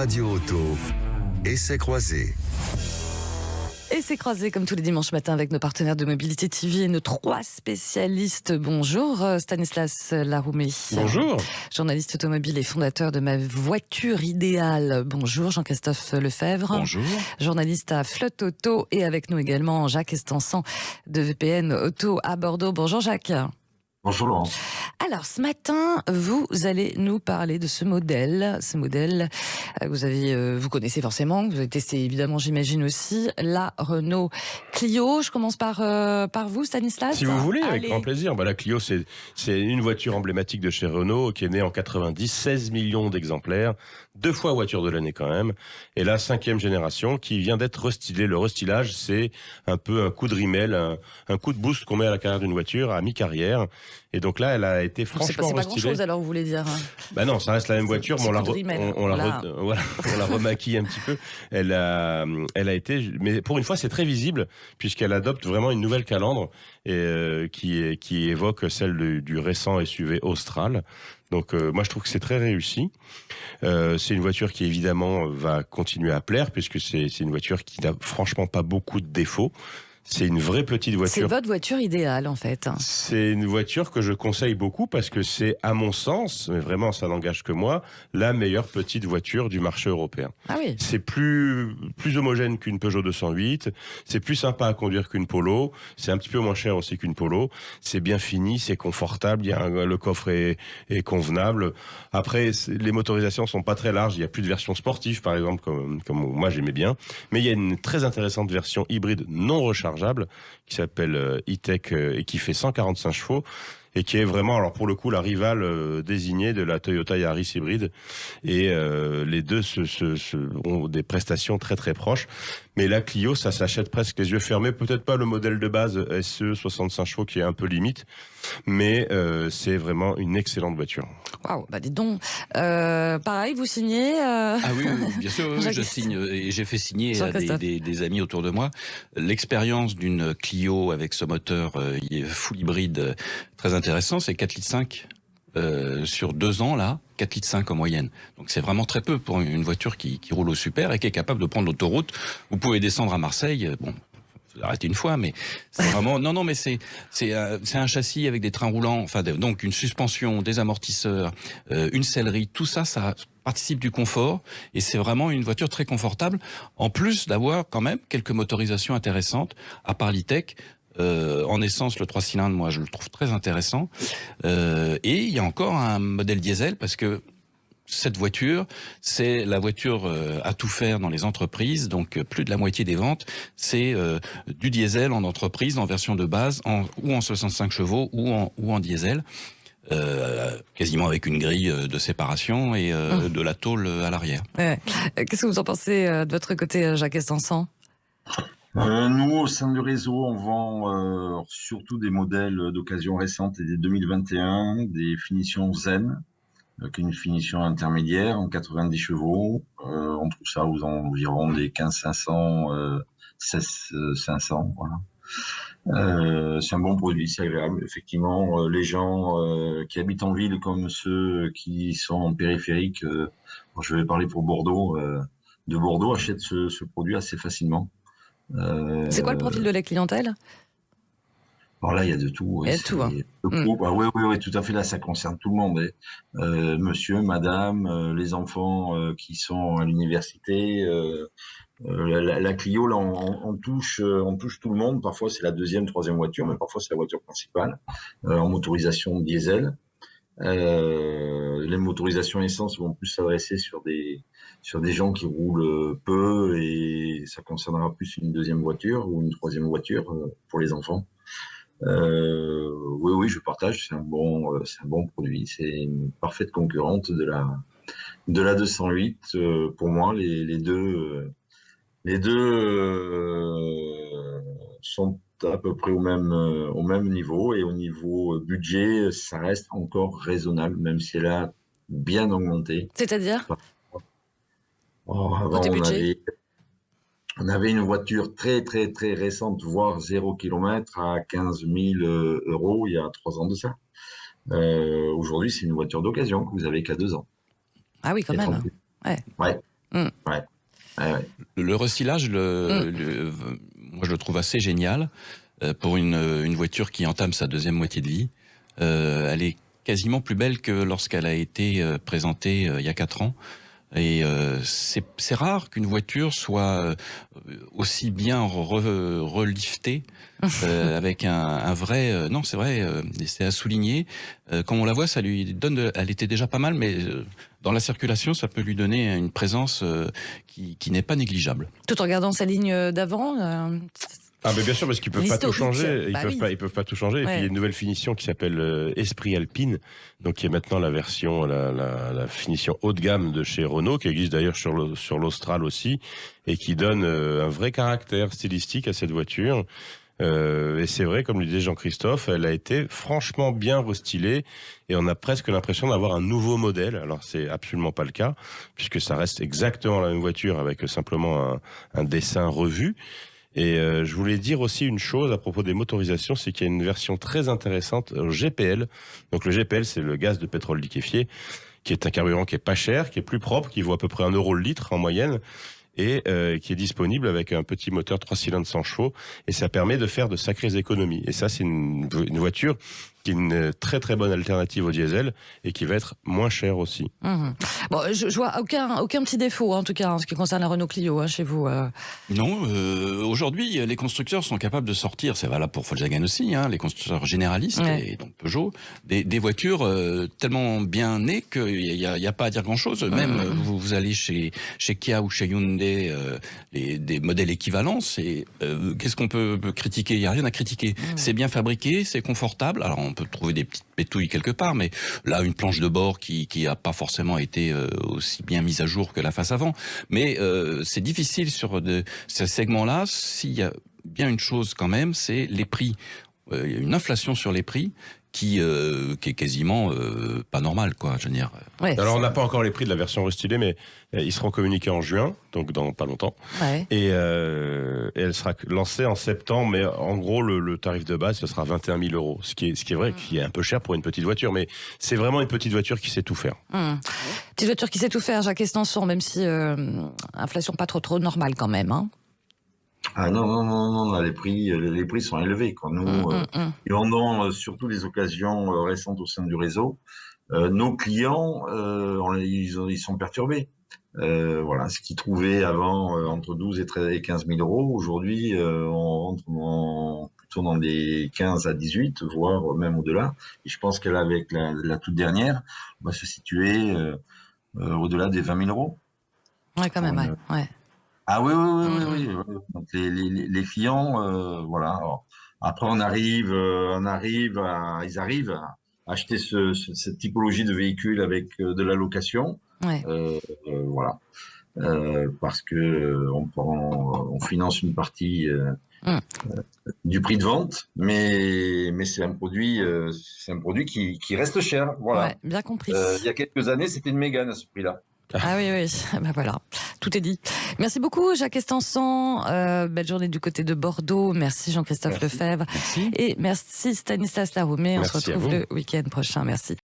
Radio Auto, essais croisés. Et c'est croisé comme tous les dimanches matins avec nos partenaires de Mobilité TV et nos 3 spécialistes. Bonjour Stanislas Laroumé. Bonjour. Journaliste automobile et fondateur de Ma Voiture Idéale. Bonjour Jean-Christophe Lefebvre. Bonjour. Journaliste à Flotte Auto et avec nous également Jacques Estançon de VPN Auto à Bordeaux. Bonjour Jacques. Bonjour Laurent. Alors ce matin, vous allez nous parler de ce modèle que vous connaissez forcément, que vous avez testé évidemment, j'imagine aussi, la Renault Clio. Je commence par vous, Stanislas. Si vous voulez, avec Allez. grand plaisir. La Clio, c'est une voiture emblématique de chez Renault qui est née en 90, 16 millions d'exemplaires, 2 fois voiture de l'année quand même. Et la 5e génération qui vient d'être restylée. Le restylage, c'est un peu un coup de rimel, un coup de boost qu'on met à la carrière d'une voiture à mi-carrière. Et donc là, elle a été franchement C'est pas restylée. grand-chose alors, vous voulez dire. Non, ça reste la même voiture, mais on la remaquille un petit peu. Elle a été, mais pour une fois, c'est très visible puisqu'elle adopte vraiment une nouvelle calandre et qui évoque celle du récent SUV Austral. Donc moi je trouve que c'est très réussi. C'est une voiture qui évidemment va continuer à plaire puisque c'est une voiture qui n'a franchement pas beaucoup de défauts. C'est une vraie petite voiture. C'est votre voiture idéale en fait. C'est une voiture que je conseille beaucoup parce que c'est, à mon sens, mais vraiment ça n'engage que moi, la meilleure petite voiture du marché européen. Ah oui. C'est plus homogène qu'une Peugeot 208, c'est plus sympa à conduire qu'une Polo, c'est un petit peu moins cher aussi qu'une Polo, c'est bien fini, c'est confortable, le coffre est convenable. Après, les motorisations sont pas très larges, il y a plus de version sportive par exemple, comme moi j'aimais bien, mais il y a une très intéressante version hybride non rechargeable qui s'appelle E-Tech et qui fait 145 chevaux et qui est vraiment, alors pour le coup, la rivale désignée de la Toyota Yaris hybride. Et les deux ont des prestations très très proches. Mais la Clio, ça s'achète presque les yeux fermés. Peut-être pas le modèle de base SE 65 chevaux qui est un peu limite, mais c'est vraiment une excellente voiture. Waouh, dis donc. Pareil, vous signez Ah oui, bien sûr, oui, je signe et j'ai fait signer à des amis autour de moi. L'expérience d'une Clio avec ce moteur full hybride très intéressant, c'est 4,5 litres sur 2 ans là, 4,5 litres en moyenne. Donc c'est vraiment très peu pour une voiture qui roule au super et qui est capable de prendre l'autoroute. Vous pouvez descendre à Marseille, arrêtez une fois, mais c'est vraiment mais c'est un châssis avec des trains roulants, donc une suspension, des amortisseurs, une sellerie, tout ça participe du confort et c'est vraiment une voiture très confortable. En plus d'avoir quand même quelques motorisations intéressantes, à part l'e-Tech. En essence, le 3 cylindres, moi, je le trouve très intéressant. Et il y a encore un modèle diesel parce que cette voiture, c'est la voiture à tout faire dans les entreprises. Donc, plus de la moitié des ventes, c'est du diesel en entreprise, en version de base, ou en 65 chevaux, ou en diesel. Quasiment avec une grille de séparation et de la tôle à l'arrière. Ouais. Qu'est-ce que vous en pensez de votre côté, Jacques Estançon ? Nous, au sein du réseau, on vend surtout des modèles d'occasion récente et des 2021, des finitions zen, avec une finition intermédiaire en 90 chevaux. On trouve ça aux environs des 15 500, 16 500, voilà. C'est un bon produit, c'est agréable. Effectivement, les gens qui habitent en ville comme ceux qui sont en périphérique, je vais parler pour Bordeaux, de Bordeaux, achètent ce produit assez facinement. C'est quoi le profil de la clientèle ? Alors là, il y a de tout. Il y a de tout, hein. Oui, tout à fait. Là, ça concerne tout le monde. Monsieur, madame, les enfants qui sont à l'université. La Clio, là, on touche tout le monde. Parfois, c'est la 2e, 3e voiture, mais parfois, c'est la voiture principale en motorisation diesel. Les motorisations essence vont plus s'adresser sur des gens qui roulent peu et ça concernera plus une 2e voiture ou une 3e voiture pour les enfants. Oui, je partage. C'est un bon produit. C'est une parfaite concurrente de la 208. Pour moi, les deux sont à peu près au même niveau et au niveau budget, ça reste encore raisonnable, même si elle a bien augmenté. C'est-à-dire ? Avant, on avait une voiture très, très, très récente, voire 0 km à 15 000 euros il y a 3 ans de ça. Aujourd'hui, c'est une voiture d'occasion que vous avez qu'à 2 ans. Ah oui, quand même. Ouais. Ouais. Ouais. Le recyclage, moi je le trouve assez génial pour une voiture qui entame sa deuxième moitié de vie. Elle est quasiment plus belle que lorsqu'elle a été présentée il y a 4 ans. Et c'est rare qu'une voiture soit aussi bien reliftée avec un vrai... non, c'est vrai, c'est à souligner. Quand on la voit, ça lui donne... elle était déjà pas mal, mais dans la circulation, ça peut lui donner une présence qui n'est pas négligeable. Tout en regardant sa ligne d'avant Ah mais bien sûr, parce qu'ils peuvent pas tout changer. Ils peuvent pas tout changer. Et Ouais. puis il y a une nouvelle finition qui s'appelle Esprit Alpine, donc qui est maintenant la version, la finition haut de gamme de chez Renault, qui existe d'ailleurs sur l'Austral aussi, et qui donne un vrai caractère stylistique à cette voiture. Et c'est vrai, comme le disait Jean-Christophe, elle a été franchement bien restylée et on a presque l'impression d'avoir un nouveau modèle. Alors c'est absolument pas le cas, puisque ça reste exactement la même voiture avec simplement un dessin revu. Et je voulais dire aussi une chose à propos des motorisations, c'est qu'il y a une version très intéressante au GPL. Donc le GPL, c'est le gaz de pétrole liquéfié, qui est un carburant qui est pas cher, qui est plus propre, qui vaut à peu près 1 euro le litre en moyenne, et qui est disponible avec un petit moteur 3 cylindres 100 chevaux, et ça permet de faire de sacrées économies. Et ça, c'est une voiture qui est une très très bonne alternative au diesel et qui va être moins chère aussi. Bon, je vois aucun petit défaut, en tout cas, en ce qui concerne la Renault Clio, chez vous. Non, aujourd'hui, les constructeurs sont capables de sortir, c'est valable pour Volkswagen aussi, les constructeurs généralistes, et donc Peugeot, des voitures tellement bien nées qu'il n'y a pas à dire grand-chose. Même vous allez chez Kia ou chez Hyundai, des modèles équivalents, qu'est-ce qu'on peut critiquer? Il n'y a rien à critiquer. C'est bien fabriqué, c'est confortable. Alors on peut trouver des petites pétouilles quelque part, mais là, une planche de bord qui a pas forcément été aussi bien mise à jour que la face avant. Mais c'est difficile sur ce segment-là. S'il y a bien une chose quand même, c'est les prix. Il y a une inflation sur les prix qui est quasiment pas normale, quoi. Je veux dire. Ouais, alors on n'a pas encore les prix de la version restylée, mais ils seront communiqués en juin, donc dans pas longtemps. Ouais. Et elle sera lancée en septembre, mais en gros le tarif de base ce sera 21 000 euros, ce qui est vrai, qui est un peu cher pour une petite voiture, mais c'est vraiment une petite voiture qui sait tout faire. Petite voiture qui sait tout faire, Jacques Estançon, même si inflation pas trop normale quand même. Ah non, là, les prix sont élevés, quoi. Nous, et vendons surtout les occasions récentes au sein du réseau. Nos clients, ils sont perturbés. Voilà, ce qu'ils trouvaient avant entre 12 et 15 000 euros, aujourd'hui, on rentre plutôt dans des 15 à 18, voire même au-delà. Et je pense qu'elle, avec la toute dernière, va se situer au-delà des 20 000 euros. Ouais, quand même, ouais. Ah oui. Donc les clients, voilà. Alors, après, ils arrivent à acheter cette typologie de véhicule avec de la location. Ouais. Voilà. Parce que on finance une partie du prix de vente, mais c'est un produit qui reste cher. Voilà. Ouais, bien compris. Il y a quelques années, c'était une Mégane à ce prix-là. Ah oui, bah voilà, tout est dit. Merci beaucoup Jacques Estançon, belle journée du côté de Bordeaux, merci Jean-Christophe Lefebvre, Merci. Et merci Stanislas Laroumé, on se retrouve le week-end prochain, merci.